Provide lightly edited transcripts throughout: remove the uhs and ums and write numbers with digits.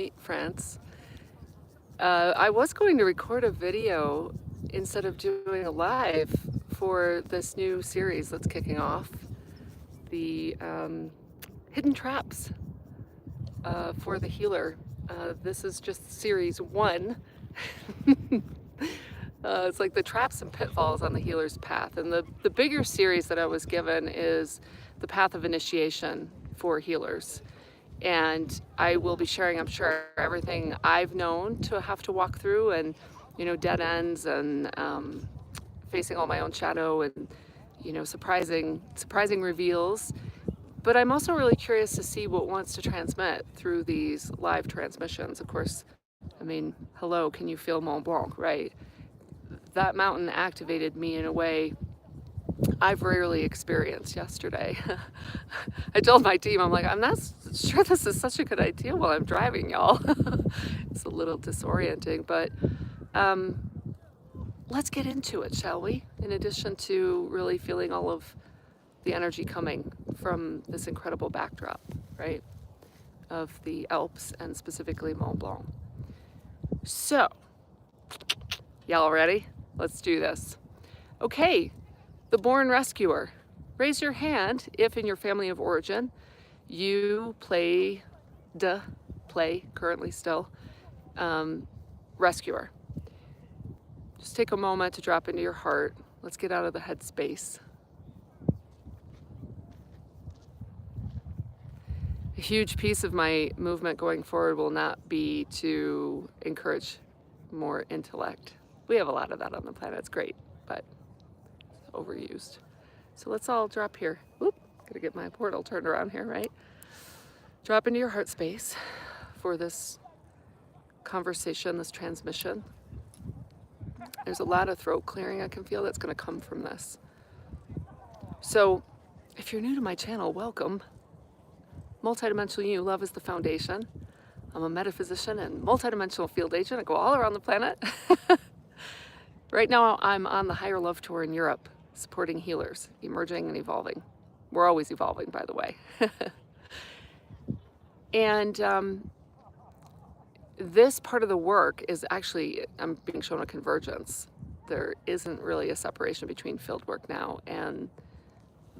Germany, France. I was going to record a video instead of doing a live for this new series that's kicking off, the Hidden Traps for the Healer. This is just series 1. It's like the traps and pitfalls on the healer's path. And the bigger series that I was given is the path of initiation for healers. And I will be sharing, I'm sure, everything I've known to have to walk through, and, dead ends, and facing all my own shadow, and, surprising reveals. But I'm also really curious to see what wants to transmit through these live transmissions. Of course, hello, can you feel Mont Blanc, right? That mountain activated me in a way I've rarely experienced yesterday. I told my team, I'm like, I'm not sure this is such a good idea while I'm driving, y'all. It's a little disorienting, but let's get into it, shall we? In addition to really feeling all of the energy coming from this incredible backdrop, right, of the Alps and specifically Mont Blanc. So, y'all ready? Let's do this. Okay, the born rescuer. Raise your hand if in your family of origin you play currently still, rescuer. Just take a moment to drop into your heart. Let's get out of the head space. A huge piece of my movement going forward will not be to encourage more intellect. We have a lot of that on the planet. It's great, but it's overused. So let's all drop here. Whoop, gotta get my portal turned around here, right? Drop into your heart space for this conversation, this transmission. There's a lot of throat clearing I can feel that's gonna come from this. So if you're new to my channel, welcome. Multidimensional You, love is the foundation. I'm a metaphysician and multidimensional field agent. I go all around the planet. Right now, I'm on the Higher Love Tour in Europe, supporting healers, emerging and evolving. We're always evolving, by the way. And this part of the work is actually, I'm being shown a convergence. There isn't really a separation between field work now and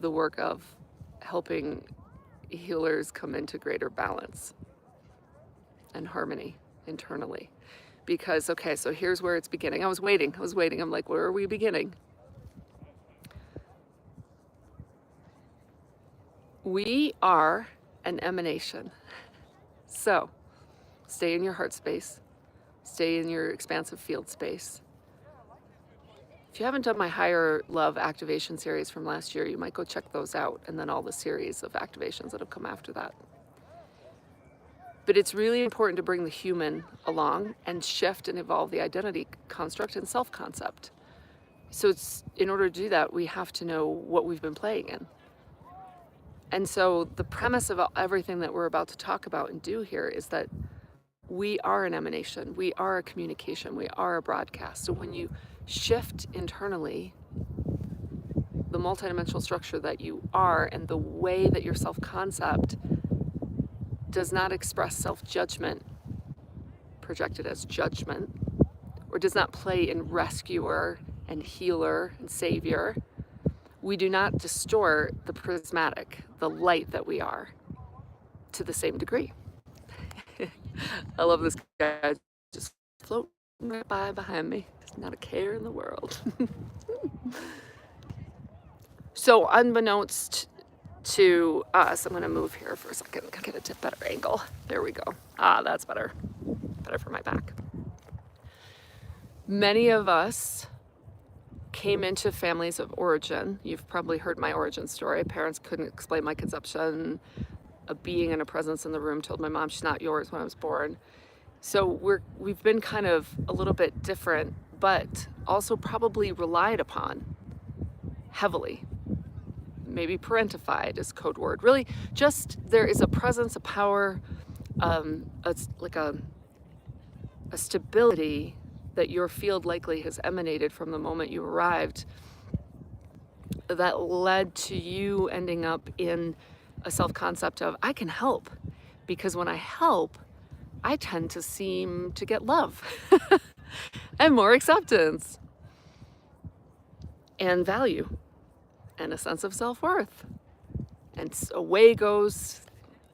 the work of helping healers come into greater balance and harmony internally. Because, okay, so here's where it's beginning. I was waiting. I'm like, where are we beginning? We are an emanation. So stay in your heart space. Stay in your expansive field space. If you haven't done my Higher Love activation series from last year, you might go check those out, and then all the series of activations that have come after that. But it's really important to bring the human along and shift and evolve the identity construct and self-concept. So in order to do that, we have to know what we've been playing in. And so the premise of everything that we're about to talk about and do here is that we are an emanation, we are a communication, we are a broadcast. So when you shift internally the multidimensional structure that you are and the way that your self-concept does not express self-judgment, projected as judgment, or does not play in rescuer and healer and savior, we do not distort the prismatic, the light that we are, to the same degree. I love this guy just floating right by behind me. There's not a care in the world. So unbeknownst to us, I'm gonna move here for a second, get a better angle. There we go. That's better for my back. Many of us came into families of origin. You've probably heard my origin story. Parents couldn't explain my conception. A being and a presence in the room told my mom she's not yours when I was born. So we've been kind of a little bit different, but also probably relied upon heavily. Maybe parentified is code word. Really, just there is a presence, a power, it's like a stability that your field likely has emanated from the moment you arrived that led to you ending up in a self-concept of, I can help. Because when I help, I tend to seem to get love and more acceptance and value and a sense of self-worth. And away goes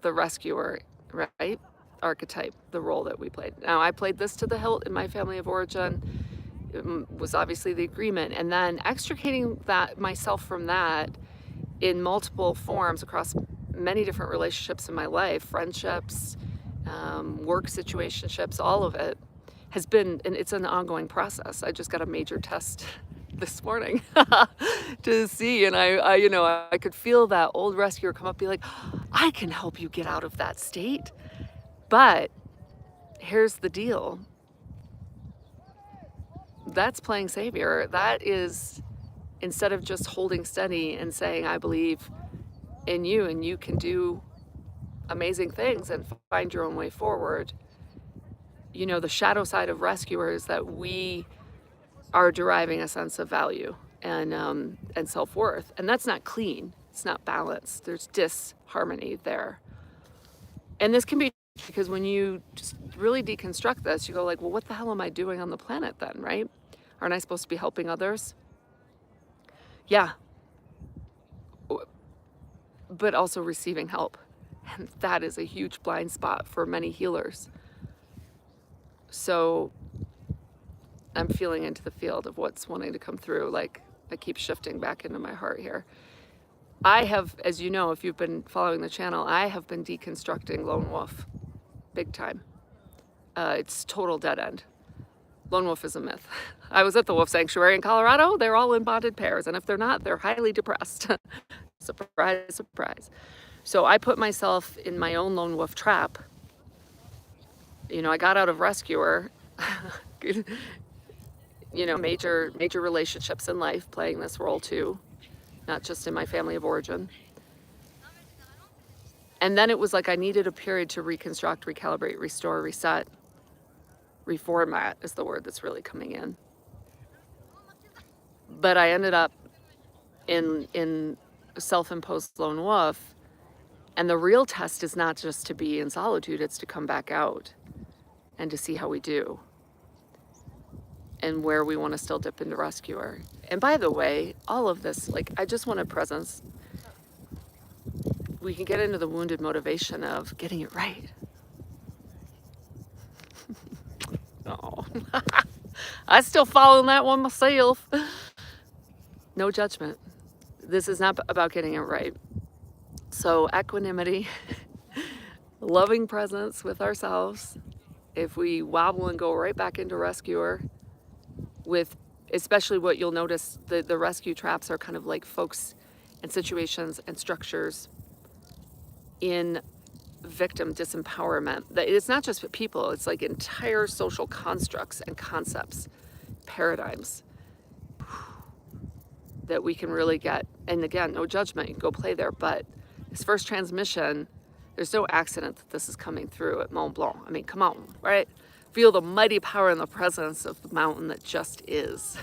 the rescuer, right? Archetype, the role that we played. Now, I played this to the hilt in my family of origin. It was obviously the agreement. And then extricating myself from that in multiple forms across many different relationships in my life, friendships, work situationships, all of it has been, and it's an ongoing process. I just got a major test this morning to see, and I could feel that old rescuer come up, be like, I can help you get out of that state. But here's the deal. That's playing savior. That is, instead of just holding steady and saying, I believe in you and you can do amazing things and find your own way forward. The shadow side of rescuer is that we are deriving a sense of value and self-worth. And that's not clean. It's not balanced. There's disharmony there. And this can be because when you just really deconstruct this, you go like, well, what the hell am I doing on the planet then, right? Aren't I supposed to be helping others? Yeah. But also receiving help. And that is a huge blind spot for many healers. So I'm feeling into the field of what's wanting to come through. Like, I keep shifting back into my heart here. I have, as you know, if you've been following the channel, I have been deconstructing lone wolf big time. It's total dead end. Lone wolf is a myth. I was at the wolf sanctuary in Colorado. They're all in bonded pairs. And if they're not, they're highly depressed. Surprise, surprise. So I put myself in my own lone wolf trap. I got out of rescuer. Major relationships in life playing this role too, not just in my family of origin. And then it was like I needed a period to reconstruct, recalibrate, restore, reset. Reformat is the word that's really coming in. But I ended up in self-imposed lone wolf. And the real test is not just to be in solitude, it's to come back out and to see how we do and where we want to still dip into rescuer. And by the way, all of this, I just wanted presence. We can get into the wounded motivation of getting it right. Oh, I still following that one myself. No judgment. This is not about getting it right. So equanimity, loving presence with ourselves. If we wobble and go right back into rescuer, with especially what you'll notice, the rescue traps are kind of like folks and situations and structures in victim disempowerment. It's not just people, it's like entire social constructs and concepts, paradigms that we can really get. And again, no judgment, you can go play there, but this first transmission, there's no accident that this is coming through at Mont Blanc. I mean, come on, right? Feel the mighty power and the presence of the mountain that just is.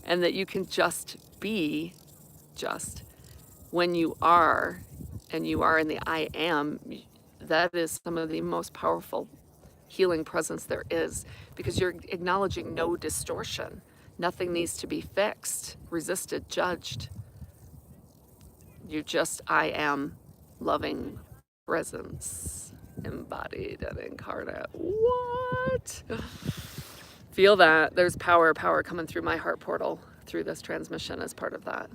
And that you can just be just when you are, and you are in the I am. That is some of the most powerful healing presence there is, because you're acknowledging no distortion. Nothing needs to be fixed, resisted, judged. You just I am loving presence, embodied and incarnate. What? Feel that. There's power coming through my heart portal through this transmission as part of that.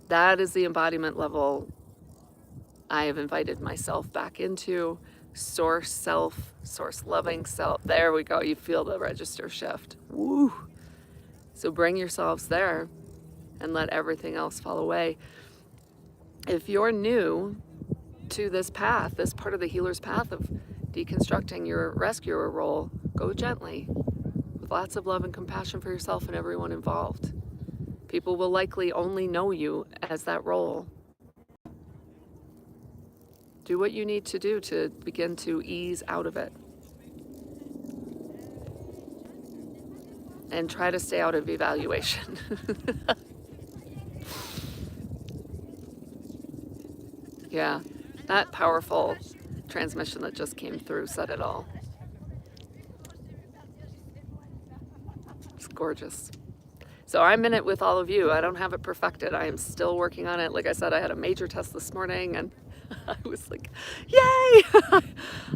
That is the embodiment level I have invited myself back into. Source self, source loving self. There we go. You feel the register shift. Woo. So bring yourselves there and let everything else fall away. If you're new to this path, this part of the healer's path of deconstructing your rescuer role, go gently with lots of love and compassion for yourself and everyone involved. People will likely only know you as that role. Do what you need to do to begin to ease out of it. And try to stay out of evaluation. Yeah, that powerful transmission that just came through said it all. It's gorgeous. So I'm in it with all of you. I don't have it perfected. I am still working on it. Like I said, I had a major test this morning and I was like, yay!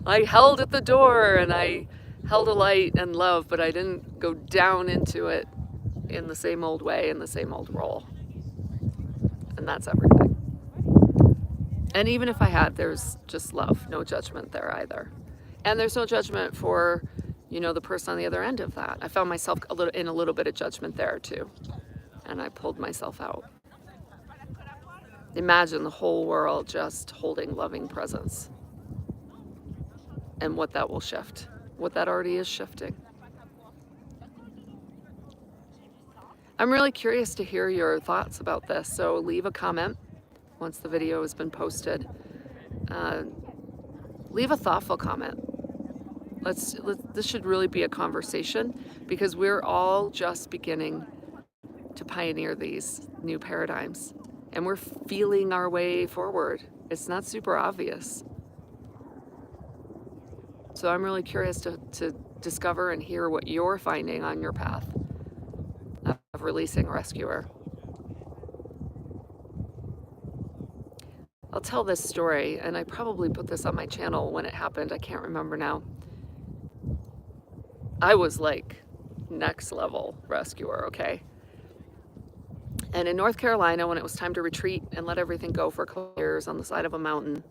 I held at the door and I held a light and love, but I didn't go down into it in the same old way, in the same old role. And that's everything. And even if I had, there's just love, no judgment there either. And there's no judgment for, you know, the person on the other end of that. I found myself in a little bit of judgment there too. And I pulled myself out. Imagine the whole world just holding loving presence. And what that will shift, what that already is shifting. I'm really curious to hear your thoughts about this, so leave a comment once the video has been posted. Leave a thoughtful comment. This should really be a conversation because we're all just beginning to pioneer these new paradigms and we're feeling our way forward. It's not super obvious. So I'm really curious to discover and hear what you're finding on your path of releasing Rescuer. I'll tell this story, and I probably put this on my channel when it happened. I can't remember now. I was like next level rescuer, okay? And in North Carolina, when it was time to retreat and let everything go for a couple years on the side of a mountain,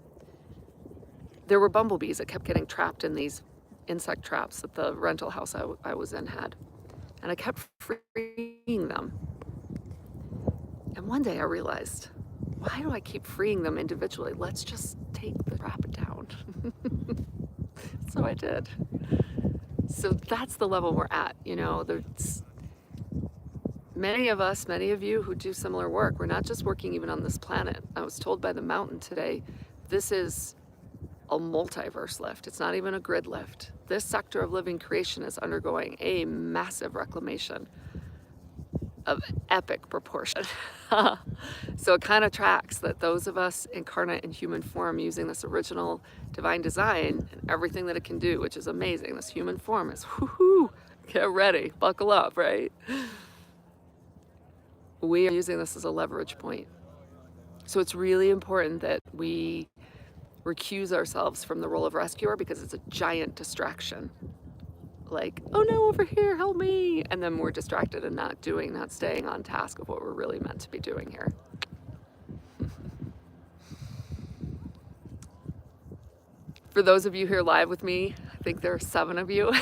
there were bumblebees that kept getting trapped in these insect traps that the rental house I was in had. And I kept freeing them. And one day I realized, why do I keep freeing them individually? Let's just take the trap down. So I did. So that's the level we're at. You know, there's many of us, many of you who do similar work, we're not just working even on this planet. I was told by the mountain today, this is a multiverse lift. It's not even a grid lift. This sector of living creation is undergoing a massive reclamation of epic proportion. So it kind of tracks that those of us incarnate in human form using this original divine design and everything that it can do, which is amazing. This human form is whoo-hoo, get ready, buckle up, right? We are using this as a leverage point. So it's really important that we recuse ourselves from the role of rescuer because it's a giant distraction. Like, oh no, over here, help me. And then we're distracted and not staying on task of what we're really meant to be doing here. For those of you here live with me, I think there are 7 of you.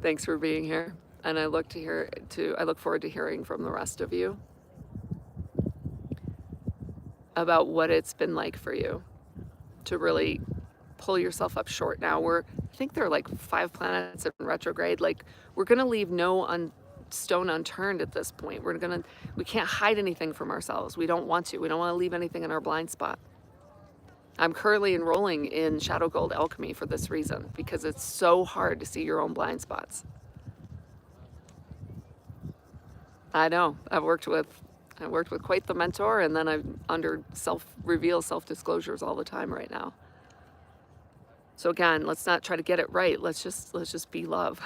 Thanks for being here. And I look forward to hearing from the rest of you about what it's been like for you to really pull yourself up short now. I think there are like 5 planets in retrograde. Like, we're gonna leave no stone unturned at this point. We can't hide anything from ourselves. We don't want to. We don't want to leave anything in our blind spot. I'm currently enrolling in Shadow Gold Alchemy for this reason, because it's so hard to see your own blind spots. I know. I've worked with quite the mentor, and then I'm under self-reveal, self-disclosures all the time right now. So again, let's not try to get it right. Let's just be love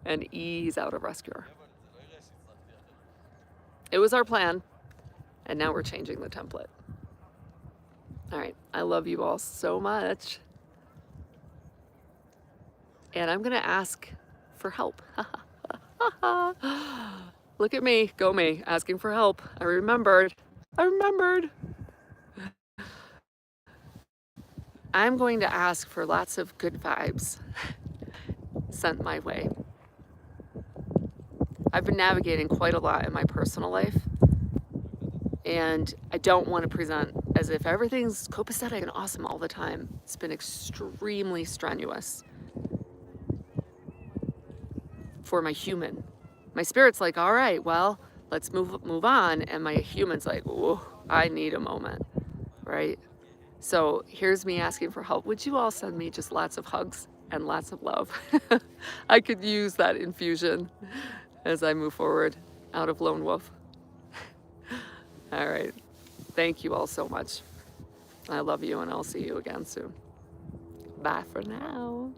and ease out of rescuer. It was our plan, and now we're changing the template. All right, I love you all so much. And I'm gonna ask for help. Look at me, go me, asking for help. I remembered. I'm going to ask for lots of good vibes sent my way. I've been navigating quite a lot in my personal life, and I don't want to present as if everything's copacetic and awesome all the time. It's been extremely strenuous for my human. My spirit's like, all right, well, let's move on. And my human's like, whoa, I need a moment, right? So here's me asking for help. Would you all send me just lots of hugs and lots of love? I could use that infusion as I move forward out of Lone Wolf. All right. Thank you all so much. I love you, and I'll see you again soon. Bye for now.